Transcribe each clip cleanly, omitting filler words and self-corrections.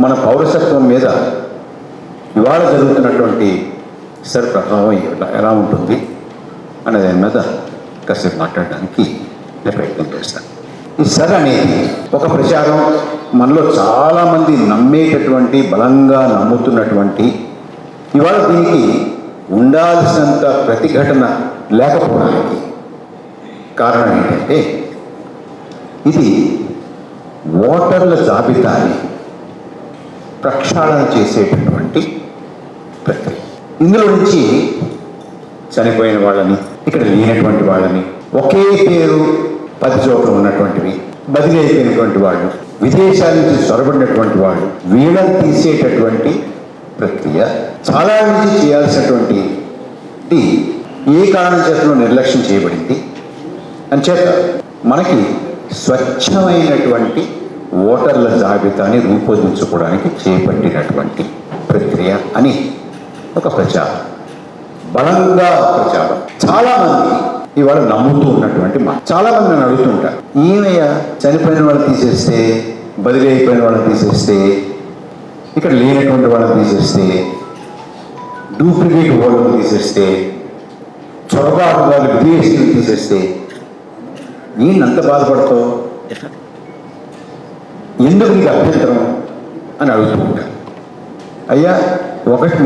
మన పౌరసత్వం మీద ఇవాళ జరుగుతున్నటువంటి సర్ ప్రభావం ఎలా ఉంటుంది అనే దాని మీద కాసేపు మాట్లాడడానికి నేను ప్రయత్నం చేస్తాను. ఈ సర్ అనేది ఒక ప్రచారం మనలో చాలామంది నమ్మేటటువంటి, బలంగా నమ్ముతున్నటువంటి, ఇవాళ దీనికి ఉండాల్సినంత ప్రతిఘటన లేకపోవడానికి కారణం ఏంటంటే ఇది ఓటర్ల జాబితాని ప్రక్షాళన చేసేటటువంటి ప్రక్రియ. ఇందులో నుంచి చనిపోయిన వాళ్ళని, ఇక్కడ లేనటువంటి వాళ్ళని, ఒకే పేరు 10 చోట్ల ఉన్నటువంటివి, బదిలీ అయిపోయినటువంటి వాళ్ళు, విదేశాల నుంచి చొరబడినటువంటి వాళ్ళు, వీళ్ళని తీసేటటువంటి ప్రక్రియ చాలా నుంచి చేయాల్సినటువంటి ఏ కారణం చేతనో నిర్లక్ష్యం చేయబడింది. అంచేత మనకి స్వచ్ఛమైనటువంటి ఓటర్ల జాబితాని రూపొందించుకోవడానికి చేపట్టినటువంటి ప్రక్రియ అని ఒక ప్రచారం, బలంగా ప్రచారం. చాలామంది ఇవాళ నమ్ముతూ ఉన్నటువంటి చాలామంది నన్ను అడుగుతుంటారు, ఏమయ్యా చనిపోయిన వాళ్ళని తీసేస్తే, బదిలీ అయిపోయిన వాళ్ళని తీసేస్తే, ఇక్కడ లేనటువంటి వాళ్ళని తీసేస్తే, డూప్లికేట్ ఓటర్లు తీసేస్తే, చొరబాటుదారులు విదేశీయులు తీసేస్తే నేను అంత బాధపడతావు, ఎందుకు నీకు అభ్యంతరం అని అడుగుతూ ఉంటాను. అయ్యా, ఒకటి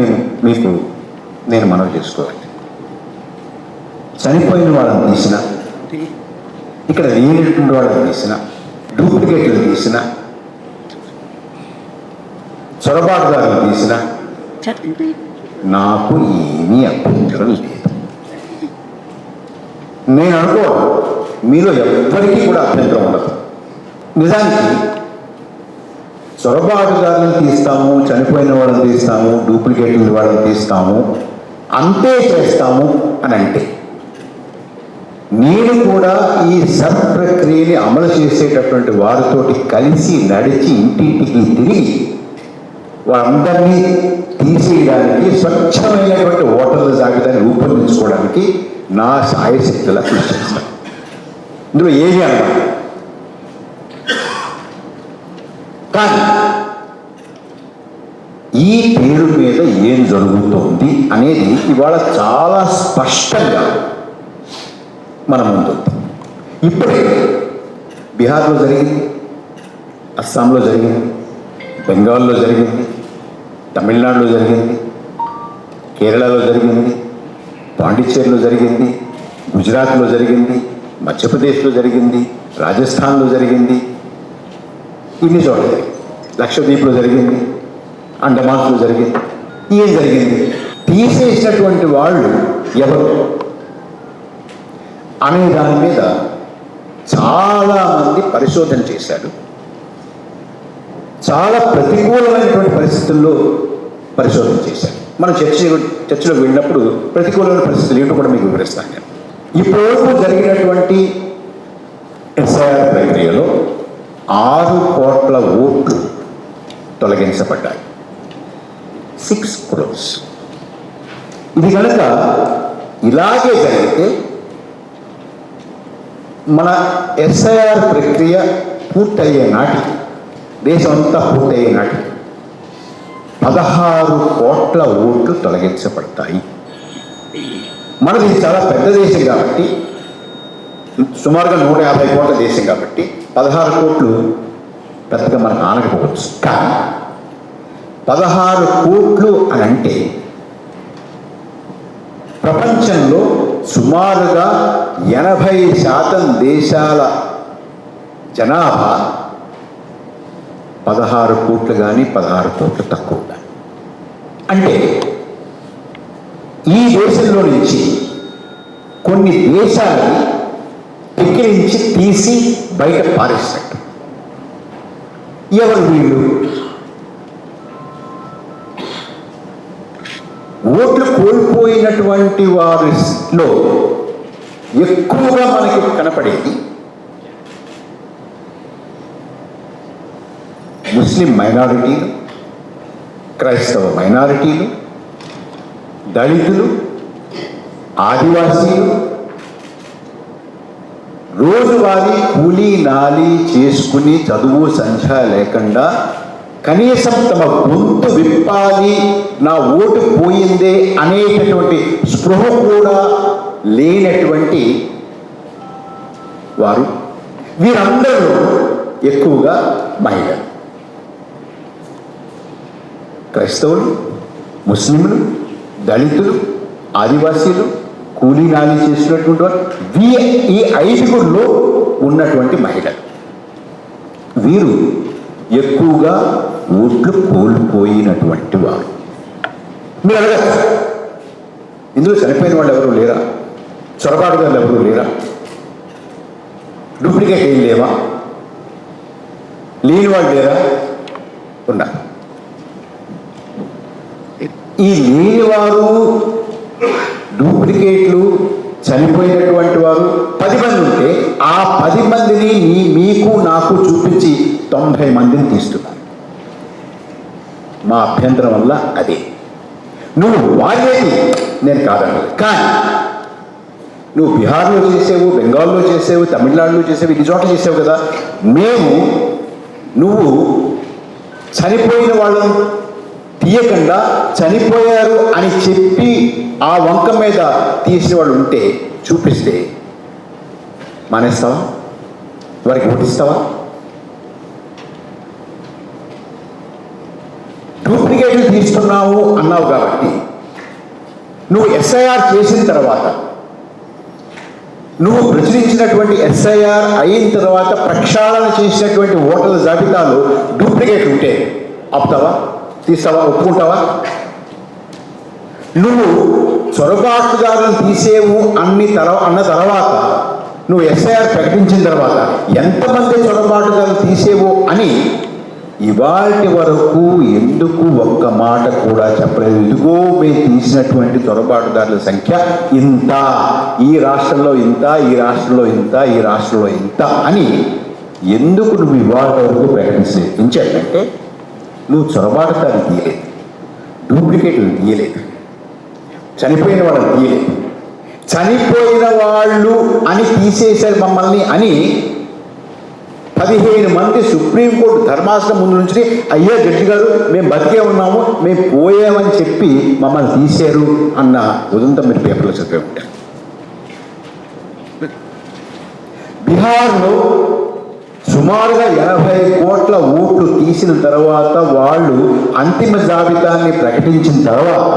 నేను మనవి చేసుకోవాలి. చనిపోయిన వాళ్ళని తీసిన, ఇక్కడ లేనటువంటి వాళ్ళని తీసిన, డూప్లికేట్లు తీసిన, చొరబాటుదారులు తీసిన నాకు ఏమీ అభ్యంతరం లేదు. నేను అనుకోను మీలో ఎవ్వరికీ కూడా అభ్యంతరం ఉండదు. నిజానికి చొరబాటుదారులను తీస్తాము, చనిపోయిన వాళ్ళని తీస్తాము, డూప్లికేట్ వాళ్ళని తీస్తాము, అంతే చేస్తాము అని అంటే నేను కూడా ఈ సర్ ప్రక్రియని అమలు చేసేటటువంటి వారితోటి కలిసి నడిచి ఇంటింటికి తిరిగి వాళ్ళందరినీ తీసేయడానికి, స్వచ్ఛమైనటువంటి ఓటర్ల జాబితాని రూపొందించుకోవడానికి నా సాయశక్తులా కృషి చేస్తాను. ఇందులో ఏది అన్నమాట. కానీ ఈ పేరు మీద ఏం జరుగుతోంది అనేది ఇవాళ చాలా స్పష్టంగా మన ముందు. ఇప్పుడే బీహార్లో జరిగింది, అస్సాంలో జరిగింది, బెంగాల్లో జరిగింది, తమిళనాడులో జరిగింది, కేరళలో జరిగింది, పాండిచ్చేరిలో జరిగింది, గుజరాత్లో జరిగింది, మధ్యప్రదేశ్లో జరిగింది, రాజస్థాన్లో జరిగింది, ఇన్ని చోట్ల జరిగింది, లక్షద్వీప్లో జరిగింది, అండమాన్స్లో జరిగింది. ఏం జరిగింది? తీసేసినటువంటి వాళ్ళు ఎవరు అనే దాని మీద చాలామంది పరిశోధన చేశారు. చాలా ప్రతికూలమైనటువంటి పరిస్థితుల్లో పరిశోధన చేశారు. మనం చర్చలో వెళ్ళినప్పుడు ప్రతికూలమైన పరిస్థితులు ఏంటో కూడా మీకు వివరిస్తాను. నేను ఇప్పటివరకు జరిగినటువంటి ఎస్ఐఆర్ ప్రక్రియలో 6 కోట్ల ఓట్లు తొలగించబడ్డాయి. 6 crores. ఇది కనుక ఇలాగే జరిగితే మన ఎస్ఐఆర్ ప్రక్రియ పూర్తయ్యే నాటికి, దేశం అంతా పూర్తయ్యే నాటికి 16 కోట్ల ఓట్లు తొలగించబడతాయి. మనది చాలా పెద్ద దేశం కాబట్టి, సుమారుగా 150 కోట్ల దేశం కాబట్టి 16 కోట్లు పెద్దగా మనకు ఆనకపోవచ్చు. కానీ 16 కోట్లు అని అంటే ప్రపంచంలో సుమారుగా 80% దేశాల జనాభా 16 కోట్లు కానీ 16 కోట్లు తక్కువ. అంటే ఈ దేశంలో నుంచి కొన్ని దేశాలని పిక్కిరించి తీసి బయట పారేసినట్టు. ఎవరు వీళ్ళు? ఓట్లు కోల్పోయినటువంటి వారిలో ఎక్కువగా మనకి కనపడేది ముస్లిం మైనారిటీలు, క్రైస్తవ మైనారిటీలు, దళితులు, ఆదివాసీలు, రోజువారీ కూలీ నాలి చేసుకుని చదువు సంధ్య లేకుండా కనీసం తమ గొంతు విప్పాలి, నా ఓటు పోయిందే అనేటటువంటి స్పృహ కూడా లేనటువంటి వారు. వీరందరూ ఎక్కువగా మహిళలు. క్రైస్తవులు, ముస్లింలు, దళితులు, ఆదివాసీలు, కూలీ నాలి చేసినటువంటి వారు, ఈ 5గురిలో ఉన్నటువంటి మహిళలు. వీరు ఎక్కువగా ఓట్లు కోల్పోయినటువంటి వారు. మీరు అడగచ్చు, ఇందులో చనిపోయిన వాళ్ళు ఎవరు లేరా? చొరబాటుదారులు ఎవరు లేరా? డూప్లికేట్ ఏం లేవా? లేని వాళ్ళు లేరా? ఉన్నారు. ఈ లేనివారు, డూప్లికేట్లు, చనిపోయినటువంటి వారు 10 మంది ఉంటే ఆ 10 మందిని మీకు నాకు చూపించి 90 మందిని తీస్తున్నారు. మా అభ్యంతరం వల్ల అదే. నువ్వు వాడేది నేను కాదన్నది, కానీ నువ్వు బీహార్లో చేసావు, బెంగాల్లో చేసావు, తమిళనాడులో చేసావు, ఇన్ని చోట్ల చేసావు కదా. నువ్వు చనిపోయిన వాళ్ళని తీయకుండా చనిపోయారు అని చెప్పి ఆ వంక మీద తీసిన వాళ్ళు ఉంటే చూపిస్తే మానేస్తావా? వారికి ఓటిస్తావా? డూప్లికేట్లు తీస్తున్నావు అన్నావు కాబట్టి నువ్వు ఎస్ఐఆర్ చేసిన తర్వాత, నువ్వు ప్రచురించినటువంటి ఎస్ఐఆర్ అయిన తర్వాత ప్రక్షాళన చేసినటువంటి ఓటర్ల జాబితాలు డూప్లికేట్ ఉంటే ఆపుతావా? తీస్తావా? ఒప్పుకుంటావా? నువ్వు చొరబాటుదారులను తీసేవు అన్న తర్వాత నువ్వు ఎస్ఐఆర్ ప్రకటించిన తర్వాత ఎంతమంది చొరబాటుదారులు తీసేవు అని ఇవాటి వరకు ఎందుకు ఒక్క మాట కూడా చెప్పలేదు. ఇదిగో మేము తీసినటువంటి చొరబాటుదారుల సంఖ్య ఇంత, ఈ రాష్ట్రంలో ఇంత, ఈ రాష్ట్రంలో ఇంత, ఈ రాష్ట్రంలో ఇంత అని ఎందుకు నువ్వు ఇవాటి వరకు ప్రకటించలేదు? ఎంచేటంటే నువ్వు చొరబాటుదారులు తీయలేదు, డూప్లికేట్లు తీయలేదు, చనిపోయిన వాళ్ళని తీయలేదు. చనిపోయిన వాళ్ళు అని తీసేశారు మమ్మల్ని అని 15 మంది సుప్రీంకోర్టు ధర్మాసనం ముందు నుంచి, అయ్యా జడ్జి గారు మేము బతికే ఉన్నాము, మేము పోయామని చెప్పి మమ్మల్ని తీశారు అన్న ఉదంతం మీరు పేపర్లో చదివే ఉంటారు. బీహార్లో సుమారుగా 80 కోట్ల ఓట్లు తీసిన తర్వాత వాళ్ళు అంతిమ జాబితాన్ని ప్రకటించిన తర్వాత